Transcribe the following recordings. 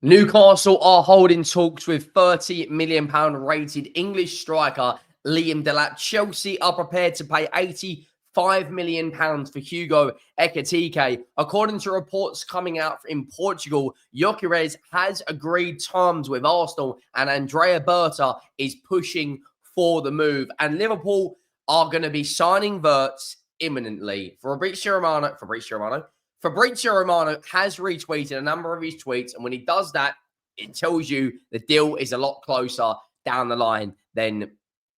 Newcastle are holding talks with £30 million rated English striker Liam Delap. Chelsea are prepared to pay £85 million for Hugo Ekitike. According to reports coming out in Portugal, Gyokeres has agreed terms with Arsenal and Andrea Berta is pushing for the move. And Liverpool are going to be signing Wirtz imminently. Fabrizio Romano has retweeted a number of his tweets, and when he does that, it tells you the deal is a lot closer down the line than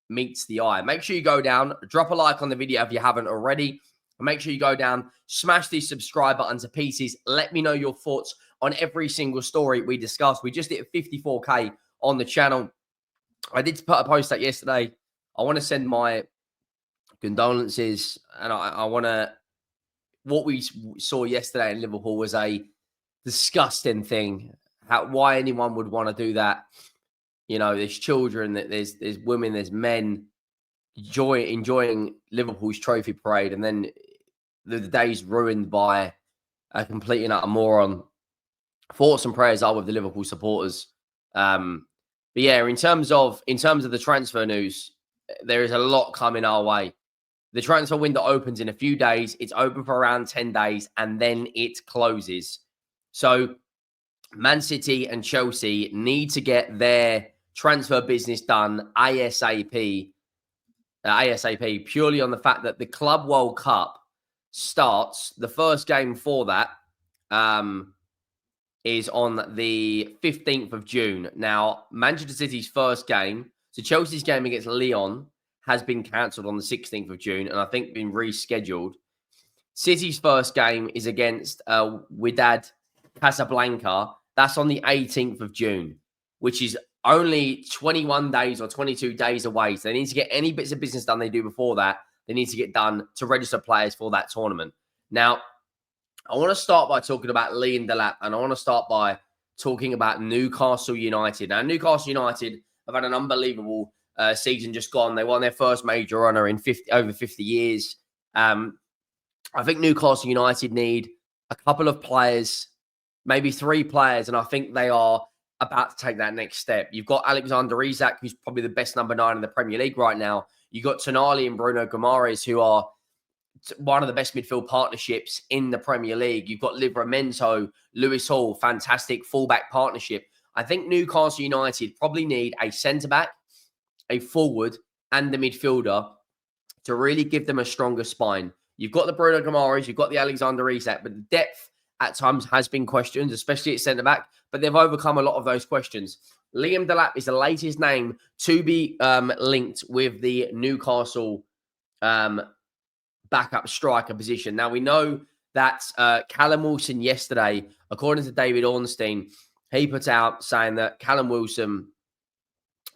meets the eye. Make sure you go down, drop a like on the video if you haven't already, and make sure you go down, smash the subscribe button to pieces. Let me know your thoughts on every single story we discussed. We just hit 54K on the channel. I did put a post out yesterday. I want to send my condolences, and I want to... What we saw yesterday in Liverpool was a disgusting thing. Why anyone would want to do that? You know, there's children, there's women, there's men enjoying Liverpool's trophy parade, and then the day's ruined by a complete and utter moron. Thoughts and prayers are with the Liverpool supporters. But yeah, in terms of the transfer news, there is a lot coming our way. The transfer window opens in a few days. It's open for around 10 days, and then it closes. So Man City and Chelsea need to get their transfer business done ASAP, purely on the fact that the Club World Cup starts. The first game for that is on the 15th of June. Now, Manchester City's first game, so Chelsea's game against Lyon, has been cancelled on the 16th of June and I think been rescheduled. City's first game is against Wydad Casablanca. That's on the 18th of June, which is only 21 days or 22 days away. So they need to get any bits of business done they do before that. They need to get done to register players for that tournament. Now, I want to start by talking about Liam Delap, and I want to start by talking about Newcastle United. Now, Newcastle United have had an unbelievable season just gone. They won their first major honour in over 50 years. I think Newcastle United need a couple of players, maybe 3 players, and I think they are about to take that next step. You've got Alexander Isak, who's probably the best number 9 in the Premier League right now. You've got Tonali and Bruno Guimaraes, who are one of the best midfield partnerships in the Premier League. You've got Livramento, Lewis Hall, fantastic fullback partnership. I think Newcastle United probably need a centre-back, a forward, and a midfielder to really give them a stronger spine. You've got the Bruno Guimaraes, you've got the Alexander Isak, but the depth at times has been questioned, especially at centre-back, but they've overcome a lot of those questions. Liam Delap is the latest name to be linked with the Newcastle backup striker position. Now, we know that Callum Wilson yesterday, according to David Ornstein, he put out saying that Callum Wilson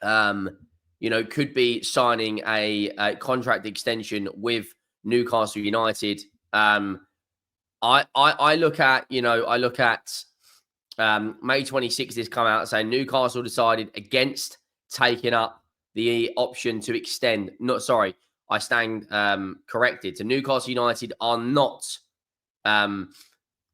could be signing a contract extension with Newcastle United. I look at May 26th has come out saying Newcastle decided against taking up the option to extend. I stand corrected. So Newcastle United are not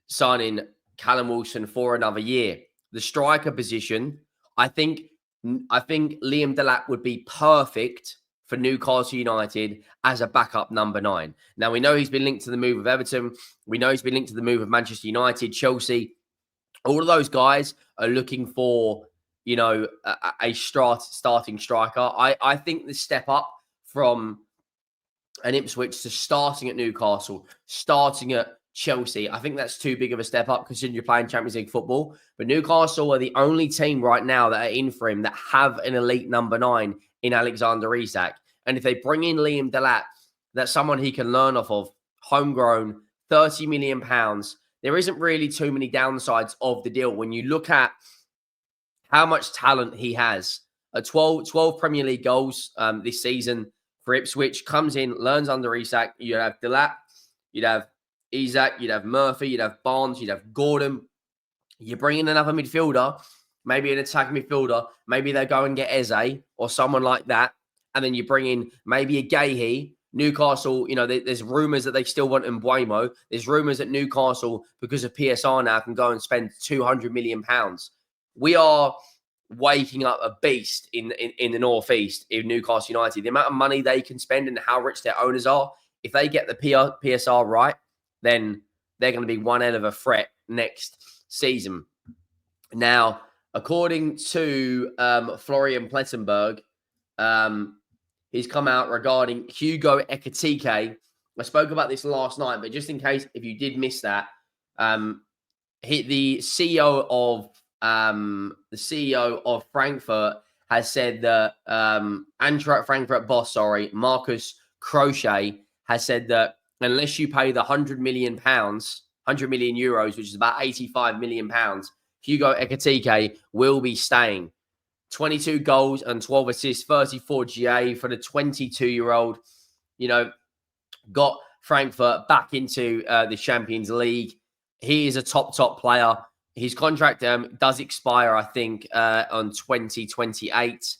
signing Callum Wilson for another year. The striker position, I think Liam Delap would be perfect for Newcastle United as a backup number 9. Now, we know he's been linked to the move of Everton. We know he's been linked to the move of Manchester United, Chelsea. All of those guys are looking for, a starting striker. I think the step up from an Ipswich to starting at Newcastle, starting at Chelsea, I think that's too big of a step up considering you're playing Champions League football. But Newcastle are the only team right now that are in for him that have an elite number 9 in Alexander Isak. And if they bring in Liam Delap, that's someone he can learn off of, homegrown, £30 million. There isn't really too many downsides of the deal when you look at how much talent he has. 12 Premier League goals this season for Ipswich, comes in, learns under Isak. You'd have Delap, you'd have Isak, you'd have Murphy, you'd have Barnes, you'd have Gordon. You bring in another midfielder, maybe an attacking midfielder. Maybe they go and get Eze or someone like that. And then you bring in maybe a Gahey. Newcastle, there's rumours that they still want Mbuemo. There's rumours that Newcastle, because of PSR now, can go and spend £200 million. we are waking up a beast in the northeast in Newcastle United. The amount of money they can spend and how rich their owners are, if they get the PSR right, then they're going to be one hell of a threat next season. Now, according to Florian Plettenberg, he's come out regarding Hugo Ekitike. I spoke about this last night, but just in case if you did miss that, the CEO of Frankfurt has said that Eintracht Frankfurt boss, Marcus Crochet, has said that unless you pay the £100 million, 100 million euros, which is about 85 million pounds, Hugo Ekitike will be staying. 22 goals and 12 assists, 34 GA for the 22-year-old. Got Frankfurt back into the Champions League. He is a top player. His contract does expire, I think, on 2028.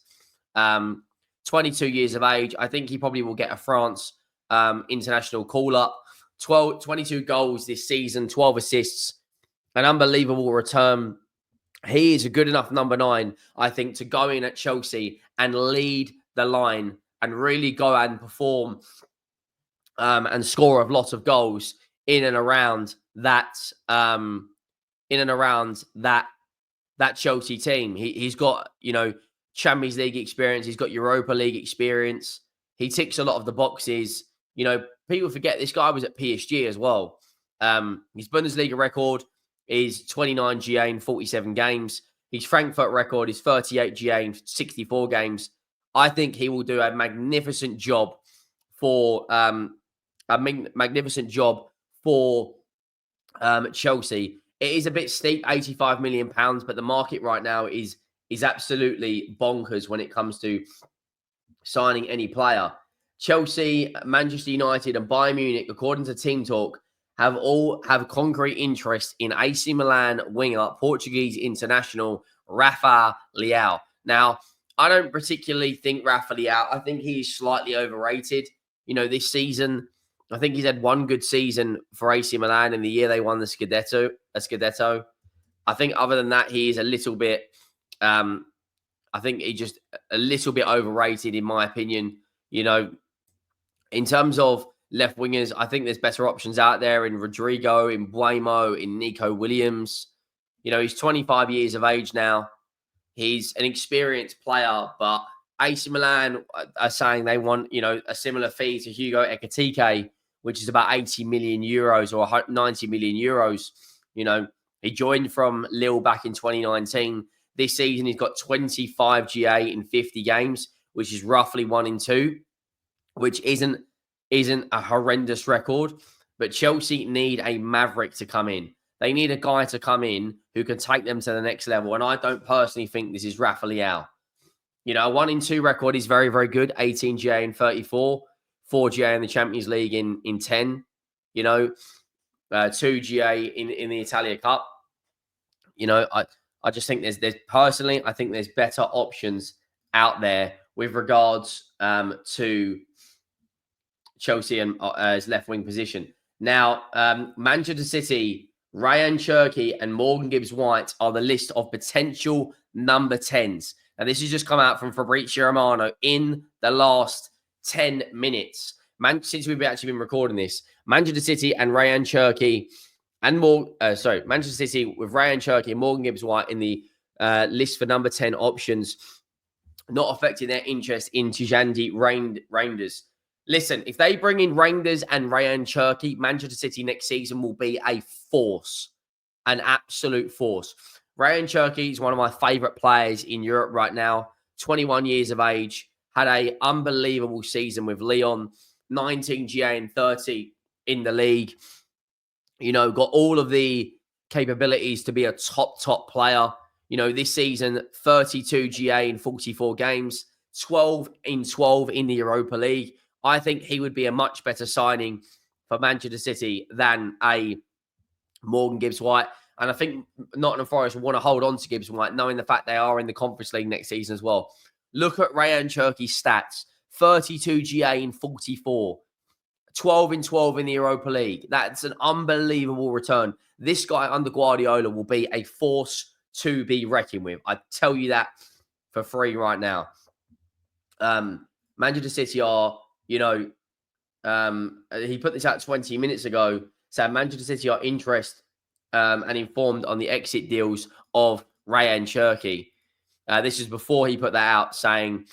22 years of age. I think he probably will get a France international call-up. 22 goals this season, 12 assists. An unbelievable return. He is a good enough number 9, I think, to go in at Chelsea and lead the line and really go out and perform and score a lot of goals in and around that Chelsea team. He's got, Champions League experience. He's got Europa League experience. He ticks a lot of the boxes. People forget this guy was at PSG as well. His Bundesliga record is 29 GA in 47 games. His Frankfurt record is 38 GA in 64 games. I think he will do a magnificent job for Chelsea. It is a bit steep, £85 million, but the market right now is absolutely bonkers when it comes to signing any player. Chelsea, Manchester United, and Bayern Munich, according to Team Talk, have concrete interest in AC Milan winger, Portuguese international Rafael Leão. Now, I don't particularly think Rafael Leão. I think he's slightly overrated. This season, I think he's had one good season for AC Milan in the year they won the Scudetto. I think other than that, he is a little bit. I think he's just a little bit overrated, in my opinion. In terms of left wingers, I think there's better options out there in Rodrigo, in Buemo, in Nico Williams. He's 25 years of age now. He's an experienced player, but AC Milan are saying they want, a similar fee to Hugo Ekitike, which is about 80 million euros or 90 million euros. He joined from Lille back in 2019. This season, he's got 25 GA in 50 games, which is roughly 1 in 2, which isn't a horrendous record. But Chelsea need a maverick to come in. They need a guy to come in who can take them to the next level. And I don't personally think this is Rafael Leão. A 1 in 2 record is very, very good. 18 GA in 34, 4 GA in the Champions League in 10, 2 GA in the Italia Cup. I just think there's personally, I think there's better options out there with regards to Chelsea and his left wing position. Now, Manchester City, Rayan Cherki and Morgan Gibbs-White are the list of potential number 10s. Now, this has just come out from Fabrizio Romano in the last 10 minutes. Since we've actually been recording this, Manchester City and Rayan Cherki Manchester City with Rayan Cherki and Morgan Gibbs-White in the list for number 10 options, not affecting their interest in Tijandi Reinders. Listen, if they bring in Reinders and Rayan Cherki, Manchester City next season will be a force, an absolute force. Rayan Cherki is one of my favourite players in Europe right now. 21 years of age, had an unbelievable season with Lyon, 19 GA and 30 in the league. Got all of the capabilities to be a top player. This season, 32 GA in 44 games, 12 in 12 in the Europa League. I think he would be a much better signing for Manchester City than a Morgan Gibbs-White. And I think Nottingham Forest will want to hold on to Gibbs-White, knowing the fact they are in the Conference League next season as well. Look at Rayan Cherki's stats. 32 GA in 44. 12 in 12 in the Europa League. That's an unbelievable return. This guy under Guardiola will be a force to be reckoned with. I tell you that for free right now. Manchester City are, he put this out 20 minutes ago, saying Manchester City are interested and informed on the exit deals of Rayan Cherki. This is before he put that out, saying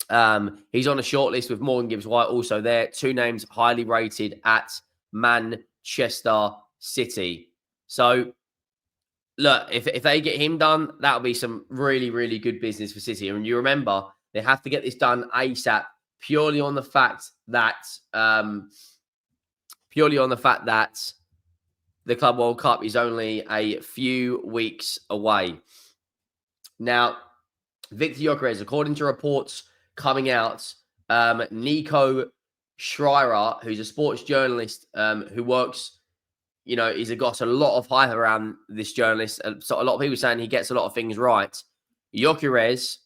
he's on a shortlist with Morgan Gibbs-White also there. 2 names highly rated at Manchester City. So, look, if they get him done, that'll be some really, really good business for City. And you remember, they have to get this done ASAP, purely on the fact that the Club World Cup is only a few weeks away. Now, Viktor Gyokeres, according to reports coming out, Nico Schreier, who's a sports journalist who works, he's got a lot of hype around this journalist. So a lot of people saying he gets a lot of things right. Gyokeres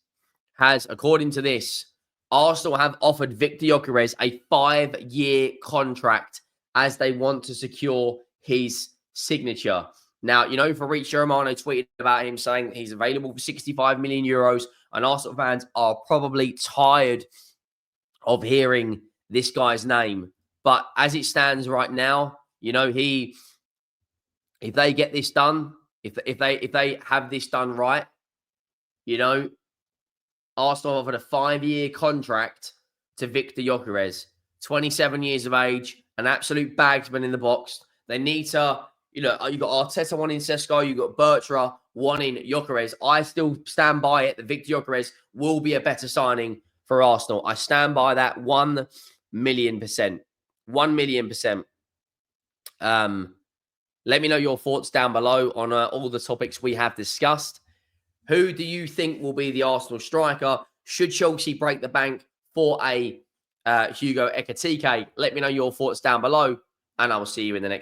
has, according to this, Arsenal have offered Viktor Gyokeres a 5-year contract as they want to secure his signature. Now, Fabrizio Romano tweeted about him saying that he's available for 65 million euros, and Arsenal fans are probably tired of hearing this guy's name. But as it stands right now, if they get this done, if they have this done right, Arsenal offered a 5-year contract to Viktor Gyokeres, 27 years of age, an absolute bagsman in the box. They need to, you got Arteta wanting Sesko, you got Bertra wanting Gyokeres. I still stand by it that Viktor Gyokeres will be a better signing for Arsenal. I stand by that 1,000,000%. 1,000,000%. Let me know your thoughts down below on all the topics we have discussed. Who do you think will be the Arsenal striker? Should Chelsea break the bank for a Hugo Ekitike? Let me know your thoughts down below, and I will see you in the next